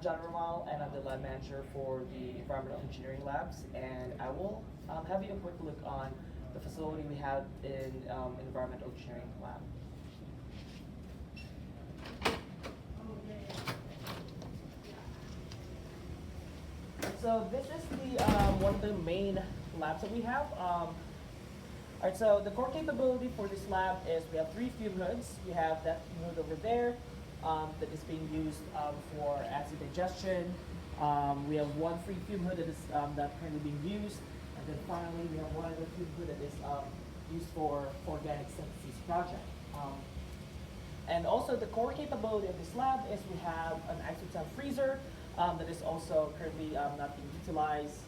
John Ramal, and I'm the lab manager for the environmental engineering labs, and I will have you a quick look on the facility we have in environmental engineering lab. So this is the one of the main labs that we have. All right, so the core capability for this lab is we have 3 fume hoods. We have that fume hood over there that is being used for acid digestion. We have 1 free fume hood that is that's currently being used. And then finally, we have 1 other fume hood that is used for organic synthesis project. And also the core capability of this lab is we have an isotemp freezer that is also currently not being utilized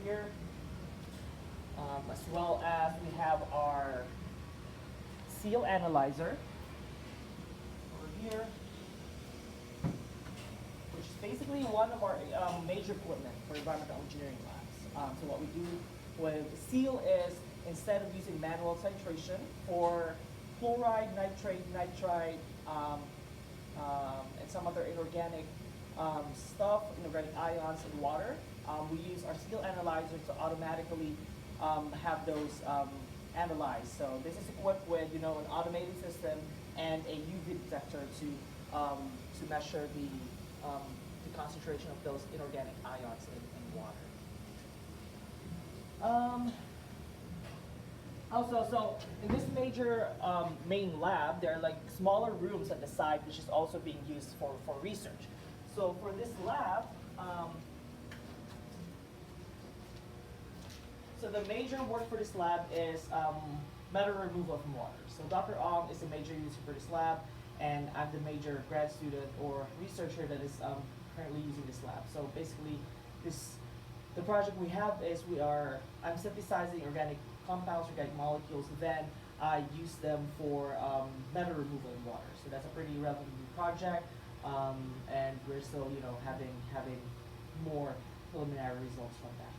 here. As well as we have our seal analyzer over here, which is basically one of our major equipment for environmental engineering labs. So what we do with seal is, instead of using manual titration for chloride, nitrate, nitrite, and some other inorganic stuff, inorganic ions in water, we use our seal analyzer to automatically have those analyzed. So this is equipped with an automated system and a UV detector to measure the concentration of those inorganic ions in water. Also, so in this major main lab, there are like smaller rooms at the side, which is also being used for research. So for this lab, so the major work for this lab is metal removal from water. So Dr. Ong is a major user for this lab, and I'm the major grad student or researcher that is currently using this lab. So basically, the project we have is I'm synthesizing organic compounds, organic molecules, then I use them for metal removal in water. So that's a pretty relatively new project, and we're still having more preliminary results from that.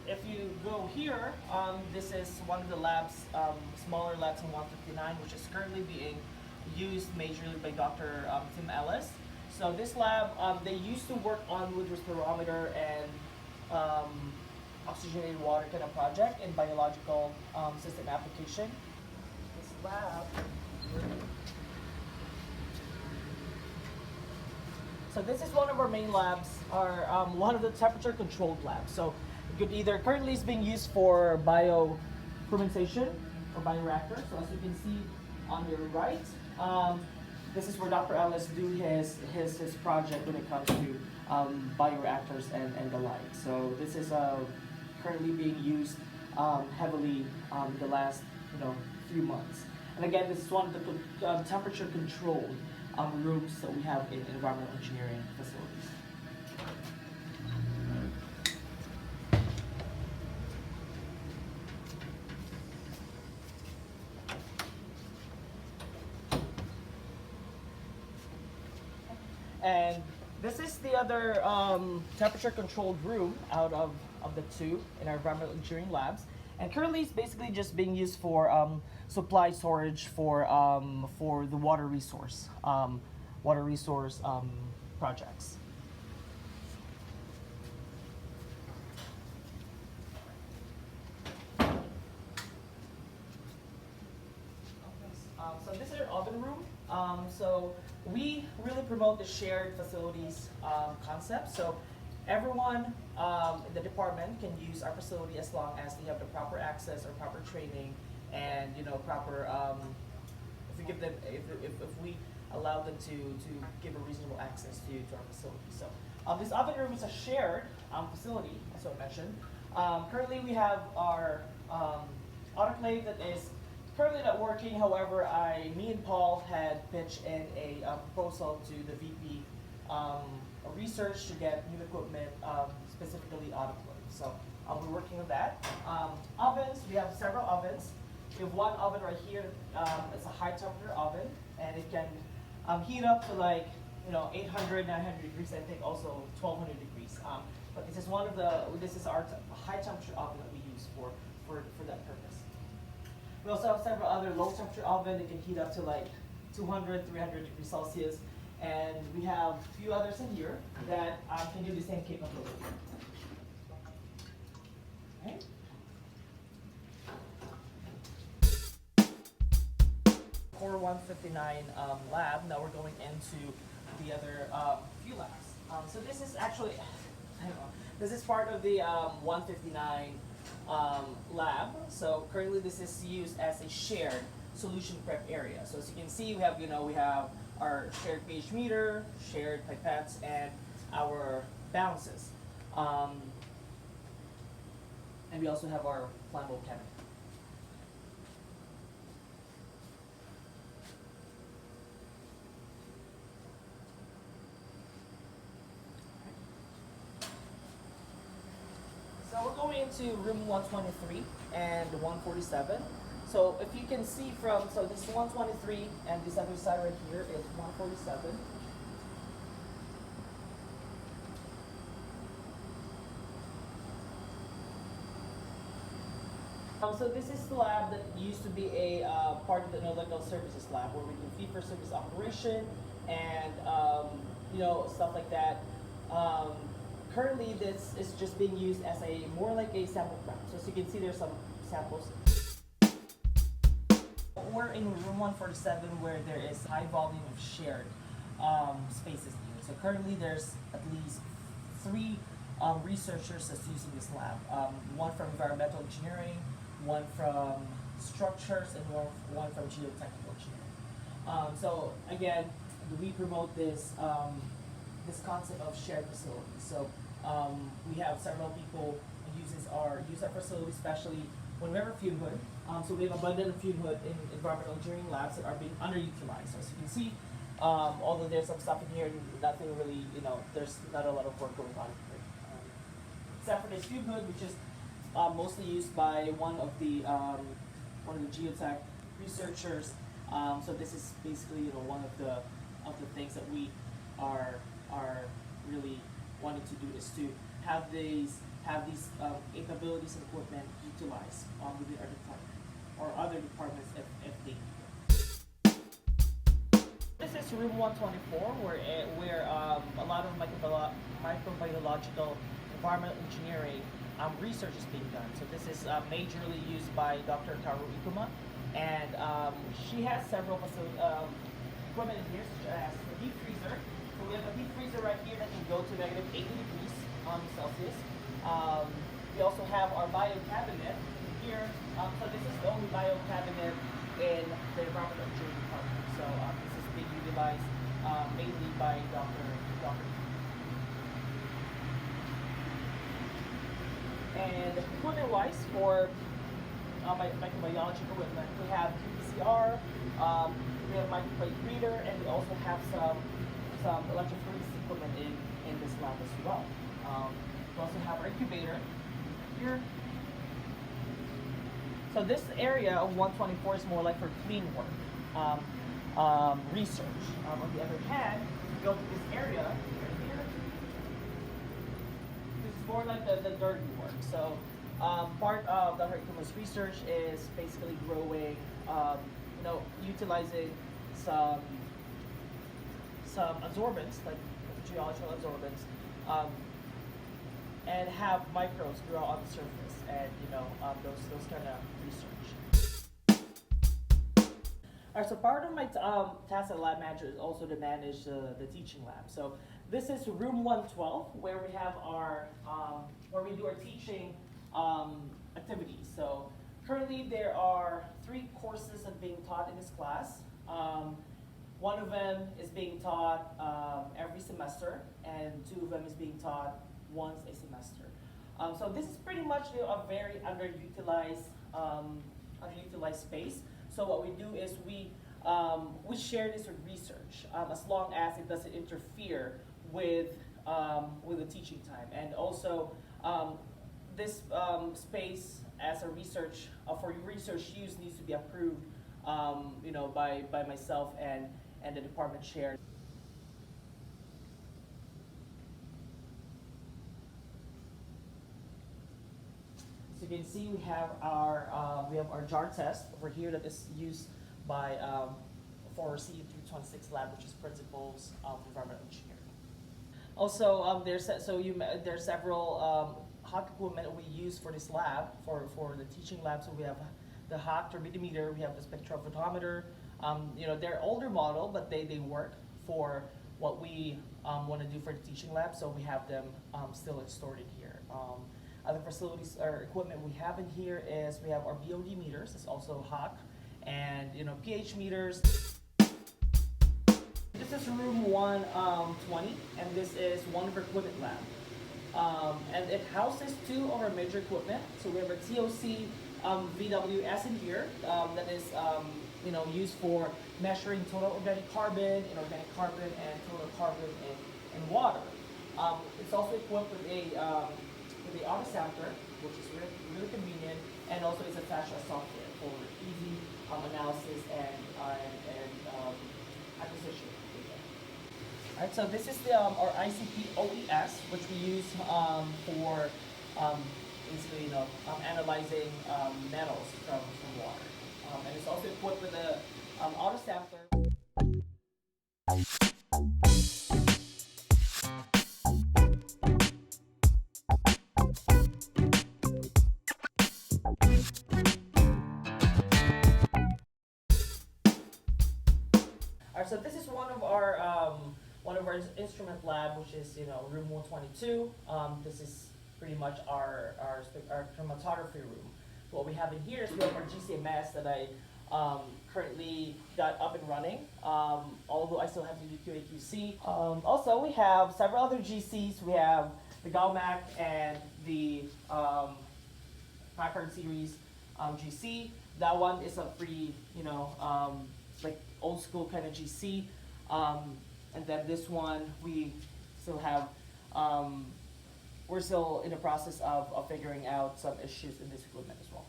If you go here, this is one of the labs, smaller labs in 159, which is currently being used majorly by Dr. Tim Ellis. So this lab, they used to work on wood respirometer and oxygenated water kind of project in biological system application. This lab. So this is one of our main labs, one of the temperature controlled labs. So either currently is being used for biofermentation or bioreactor. So as you can see on your right, this is where Dr. Ellis do his project when it comes to bioreactors and the like. So this is currently being used heavily the last few months. And again, this is one of the temperature controlled rooms that we have in environmental engineering facilities. And this is the other temperature controlled room out of the 2 in our environmental engineering labs. And currently it's basically just being used for supply storage for the water resource projects. So this is our oven room. So we really promote the shared facilities concept. So everyone in the department can use our facility as long as they have the proper access or proper training and proper if we allow them to give a reasonable access to our facility. So this oven room is a shared facility, as I mentioned. Currently we have our autoclave that is currently not working. However, me and Paul had pitched in a proposal to the VP of research to get new equipment, specifically autoclave. So we're working on that. Ovens, we have several ovens. We have one oven right here. It's a high temperature oven, and it can heat up to like 800, 900 degrees. I think also 1200 degrees. But this is our high temperature oven that we use for that purpose. We also have several other low temperature oven that can heat up to like 200, 300 degrees Celsius. And we have a few others in here that can do the same capability. Okay. Core 159 lab. Now we're going into the other few labs. So this is actually, I don't know, this is part of the 159 lab. So currently this is used as a shared solution prep area. So as you can see, we have our shared pH meter, shared pipettes, and our balances. And we also have our flammable cabinet. So we're going into room 123 and 147. So if you can see so this is 123 and this other side right here is 147. So this is the lab that used to be a part of the analytical services lab where we do fee-for-service operation and stuff like that. Currently, this is just being used as more like a sample prep. So as you can see, there's some samples. We're in room 147 where there is high volume of shared spaces needed. So currently, there's at least 3 researchers that's using this lab. One from environmental engineering, one from structures, and one from geotechnical engineering. So again, we promote this concept of shared facilities. So we have several people use our facility, especially when we have a fume hood. So we have abundant fume hood in environmental engineering labs that are being underutilized. So as you can see, although there's some stuff in here, nothing really, there's not a lot of work going on here. Except for this fume hood, which is mostly used by one of the geotech researchers. So this is basically one of the things that we are really wanting to do is to have these capabilities and equipment utilized within our department or other departments if they need. This is room 124 where a lot of microbiological environmental engineering research is being done. So this is majorly used by Dr. Karu Ikuma, and she has several equipment in here, such as the deep freezer. So we have a deep freezer right here that can go to negative 80 degrees Celsius. We also have our bio cabinet here. So this is the only bio cabinet in the environmental engineering department. So this is being utilized mainly by Dr. And equipment-wise, for microbiology equipment, we have PCR, we have microplate reader, and we also have some electrophoresis equipment in this lab as well. We also have our incubator here. So this area of 124 is more like for clean work, research. On the other hand, if you go to this area right here, this is more like the dirty work. So part of Dr. Ikuma's research is basically growing, utilizing some absorbents, like geological absorbents, and have microbes grow on the surface, and those kind of research. All right, so part of my task as lab manager is also to manage the teaching lab. So this is room 112 where we have where we do our teaching activities. So currently there are 3 courses that are being taught in this class. One of them is being taught every semester, and 2 of them is being taught once a semester. So this is pretty much a very underutilized space. So what we do is we share this with research as long as it doesn't interfere with the teaching time. And also this space as a research for research use needs to be approved by myself and the department chair. So you can see we have our jar test over here that is used by for CE 326 lab, which is Principles of Environmental Engineering. Also, there's several hot equipment we use for this lab for the teaching lab. So we have the hot turbidimeter, we have the spectrophotometer. They're older model, but they work for what we want to do for the teaching lab. So we have them still stored in here. Other facilities or equipment we have in here is we have our BOD meters. It's also hot, and pH meters. This is room 120, and this is one of our equipment lab. And it houses two of our major equipment. So we have our TOC VWS in here that is used for measuring total organic carbon, inorganic carbon, and total carbon in water. It's also equipped with the auto sampler, which is really convenient, and also it's attached a software for easy analysis and acquisition. Alright, so this is our ICP OES, which we use for basically analyzing metals from water, and it's also equipped with a auto sampler. Alright, so this is one of our instrument lab, which is room 122. This is pretty much our chromatography room. So what we have in here is we have our GCMS that I currently got up and running, although I still have to do QA/QC. Also, we have several other GCs. We have the GALMAC and the Packard series GC. That one is a pretty, like old school kind of GC. And then this one, we still have, we're still in the process of figuring out some issues in this equipment as well.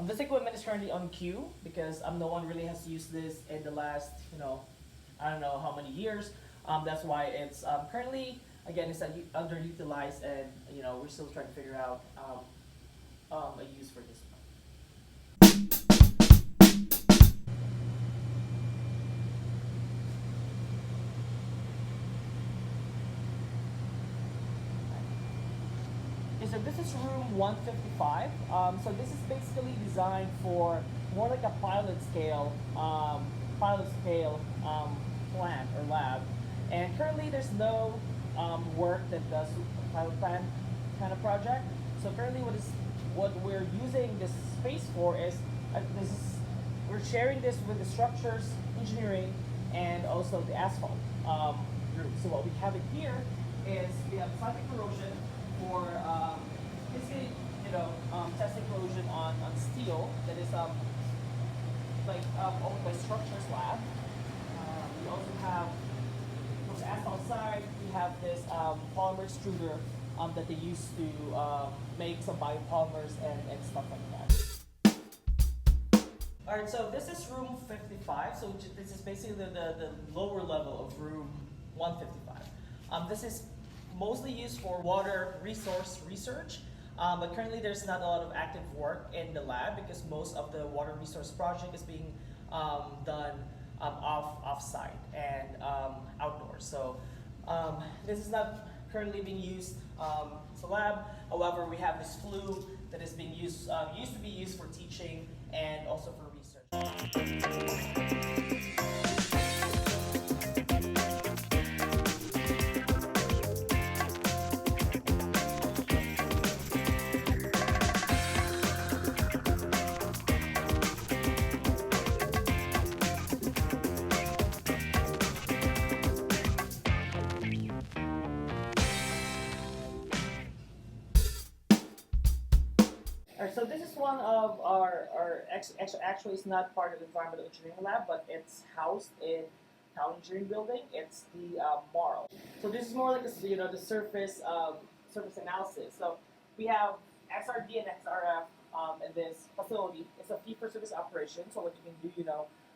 This equipment is currently on queue because no one really has used this in the last, I don't know how many years. That's why it's currently, again, it's underutilized, and we're still trying to figure out a use for this one. So this is room 155. So this is basically designed for more like a pilot scale plant or lab. And currently there's no work that does a pilot plant kind of project. So currently what we're using this space for is we're sharing this with the structures engineering and also the asphalt group. So what we have in here is we have plastic corrosion for basically testing corrosion on steel that is owned by structures lab. We also have from the asphalt side we have this polymer extruder that they use to make some biopolymers and stuff like that. Alright, so this is room 55. So this is basically the lower level of room 155. This is mostly used for water resource research, but currently there's not a lot of active work in the lab because most of the water resource project is being done off-site and outdoors. So this is not currently being used as a lab. However, we have this flue that is being used to be used for teaching and also for research. Alright, so this is one of our actually it's not part of the environmental engineering lab, but it's housed in town engineering building. It's the MARL. So this is more like the surface analysis. So we have XRD and XRF in this facility. It's a fee-for-service operation. So what you can do,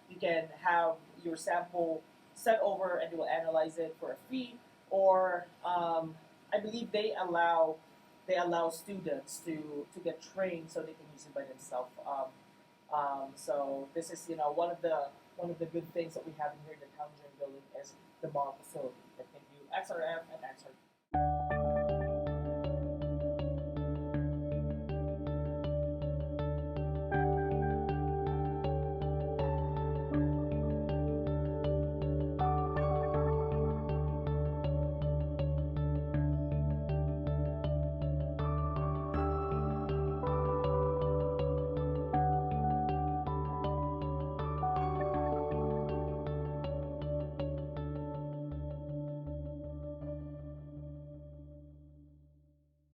you can have your sample sent over and they will analyze it for a fee, or I believe they allow they allow students to get trained so they can use it by themselves. So this is one of the good things that we have in here in the town gym building is the mall facility that can do XRF and XRP.